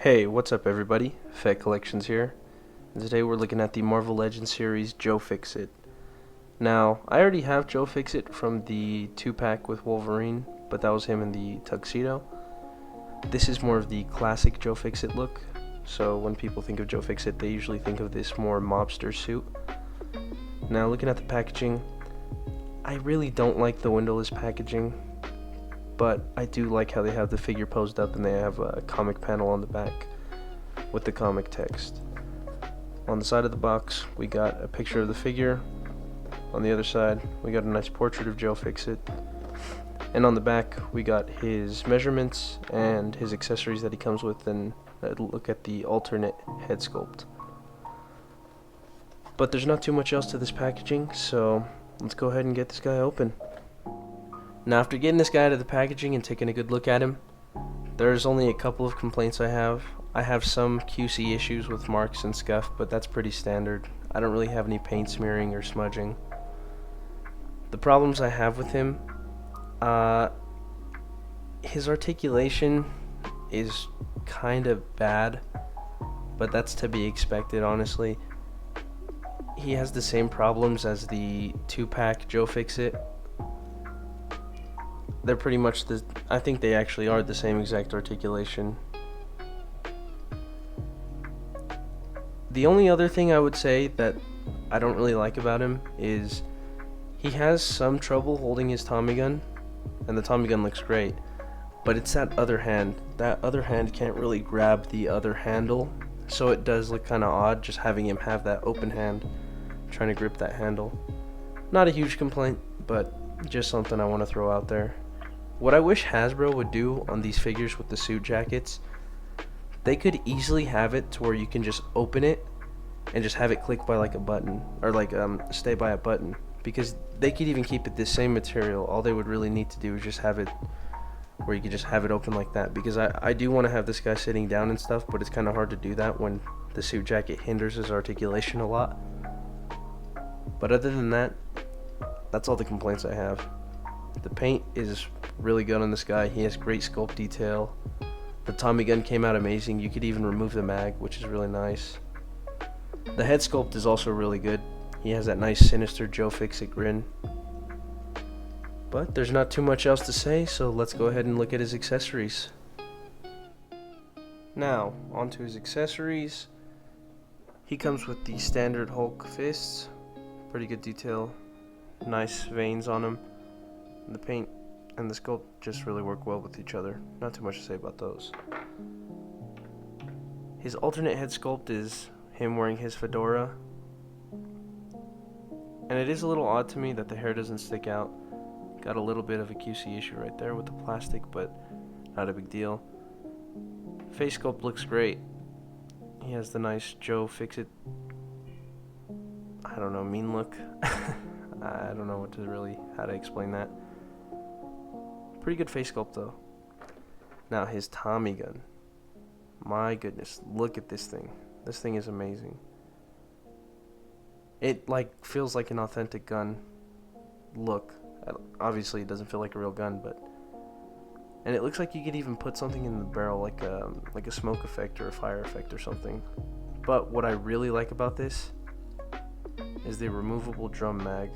Hey, what's up everybody? Fat Collections here. And today we're looking at the Marvel Legends series Joe Fixit. Now, I already have Joe Fixit from the 2-pack with Wolverine, but that was him in the tuxedo. This is more of the classic Joe Fixit look, so when people think of Joe Fixit, they usually think of this more mobster suit. Now, looking at the packaging, I really don't like the windowless packaging, but I do like how they have the figure posed up and they have a comic panel on the back with the comic text. On the side of the box, we got a picture of the figure. On the other side, we got a nice portrait of Joe Fixit. And on the back, we got his measurements and his accessories that he comes with, and a look at the alternate head sculpt. But there's not too much else to this packaging, so let's go ahead and get this guy open. Now, after getting this guy out of the packaging and taking a good look at him, there's only a couple of complaints I have. I have some QC issues with marks and scuff, but that's pretty standard. I don't really have any paint smearing or smudging. The problems I have with him, his articulation is kind of bad, but that's to be expected, honestly. He has the same problems as the 2-pack Joe Fixit. They're pretty much I think they actually are the same exact articulation. The only other thing I would say that I don't really like about him is he has some trouble holding his Tommy gun, and the Tommy gun looks great, but it's that other hand. That other hand can't really grab the other handle, so it does look kind of odd just having him have that open hand trying to grip that handle. Not a huge complaint, but just something I want to throw out there. What I wish Hasbro would do on these figures with the suit jackets, they could easily have it to where you can just open it and just have it click by like a button, or like stay by a button, because they could even keep it the same material. All they would really need to do is just have it where you could just have it open like that, because I do want to have this guy sitting down and stuff, but it's kind of hard to do that when the suit jacket hinders his articulation a lot. But other than that, that's all the complaints I have. The paint is really good on this guy. He has great sculpt detail. The Tommy gun came out amazing. You could even remove the mag, which is really nice. The head sculpt is also really good. He has that nice sinister Joe Fixit grin. But there's not too much else to say, so let's go ahead and look at his accessories. Now, onto his accessories. He comes with the standard Hulk fists. Pretty good detail. Nice veins on him. The paint and the sculpt just really work well with each other. Not too much to say about those. His alternate head sculpt is him wearing his fedora. And it is a little odd to me that the hair doesn't stick out. Got a little bit of a QC issue right there with the plastic, but not a big deal. Face sculpt looks great. He has the nice Joe Fixit, I don't know, mean look. I don't know how to explain that. Pretty good face sculpt though. Now his Tommy gun. My goodness, look at this thing. This thing is amazing. It feels like an authentic gun look. Obviously it doesn't feel like a real gun, and it looks like you could even put something in the barrel, like a smoke effect or a fire effect or something. But what I really like about this is the removable drum mag.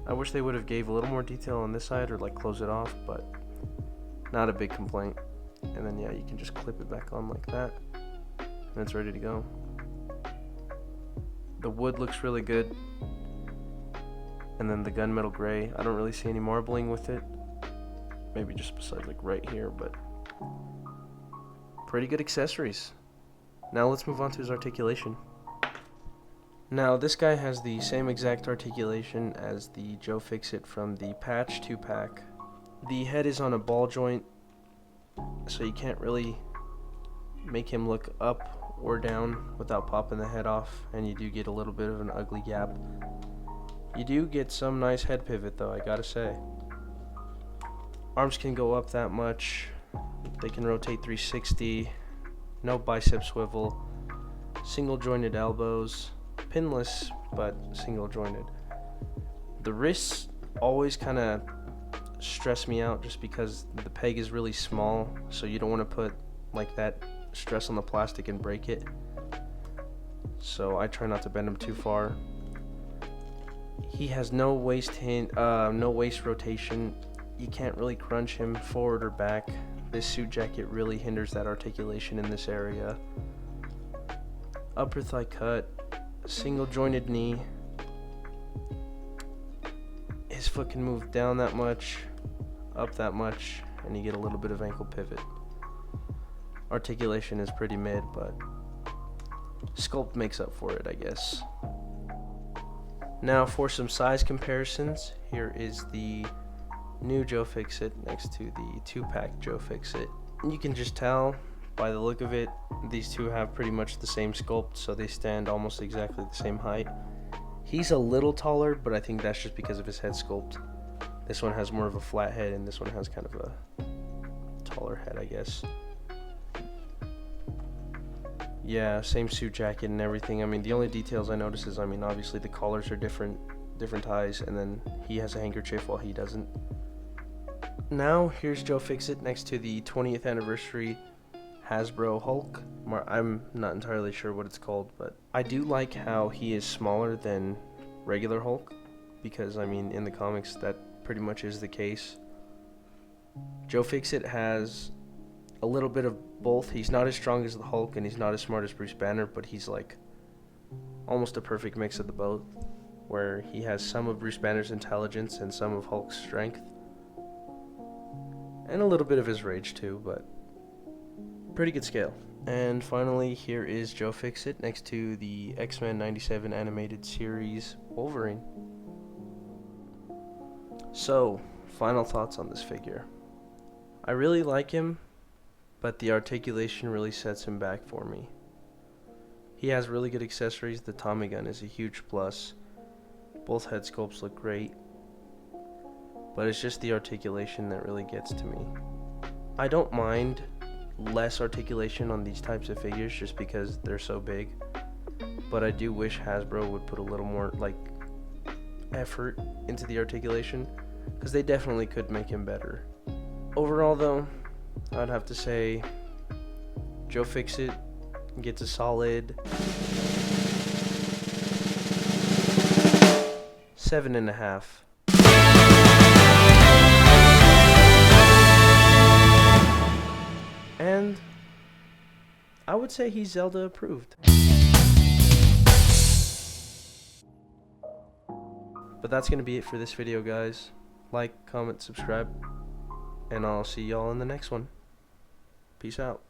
I wish they would have gave a little more detail on this side, or close it off, but not a big complaint. And then yeah, you can just clip it back on like that, and it's ready to go. The wood looks really good, and then the gunmetal gray, I don't really see any marbling with it, maybe just beside right here, but pretty good accessories. Now let's move on to his articulation. Now this guy has the same exact articulation as the Joe Fixit from the patch 2-pack. The head is on a ball joint, so you can't really make him look up or down without popping the head off, and you do get a little bit of an ugly gap. You do get some nice head pivot though, I gotta say. Arms can go up that much, they can rotate 360, no bicep swivel, single jointed elbows, pinless but single jointed. The wrists always kind of stress me out just because the peg is really small, so you don't want to put like that stress on the plastic and break it. So I try not to bend him too far. He has no waist rotation. You can't really crunch him forward or back. This suit jacket really hinders that articulation in this area. Upper thigh cut, single jointed knee. His foot can move down that much, up that much, and you get a little bit of ankle pivot. Articulation is pretty mid, but sculpt makes up for it, I guess. Now for some size comparisons, here is the new Joe Fixit next to the 2-pack Joe Fixit. You can just tell by the look of it, these two have pretty much the same sculpt, so they stand almost exactly the same height. He's a little taller, but I think that's just because of his head sculpt. This one has more of a flat head, and this one has kind of a taller head, I guess. Yeah, same suit jacket and everything. I mean, the only details I notice is, I mean, obviously the collars are different ties, and then he has a handkerchief while he doesn't. Now, here's Joe Fixit next to the 20th anniversary Hasbro Hulk. I'm not entirely sure what it's called, but I do like how he is smaller than regular Hulk, because, I mean, in the comics, that pretty much is the case. Joe Fixit has a little bit of both. He's not as strong as the Hulk, and he's not as smart as Bruce Banner, but he's like almost a perfect mix of the both, where he has some of Bruce Banner's intelligence and some of Hulk's strength, and a little bit of his rage too, but pretty good scale. And finally, here is Joe Fixit next to the X-Men 97 animated series Wolverine. So, final thoughts on this figure. I really like him, but the articulation really sets him back for me. He has really good accessories. The Tommy gun is a huge plus. Both head sculpts look great, but it's just the articulation that really gets to me. I don't mind less articulation on these types of figures just because they're so big, but I do wish Hasbro would put a little more effort into the articulation, because they definitely could make him better. Overall though, I'd have to say Joe Fixit gets a solid 7.5. And I would say he's Zelda approved. But that's going to be it for this video, guys. Like, comment, subscribe, and I'll see y'all in the next one. Peace out.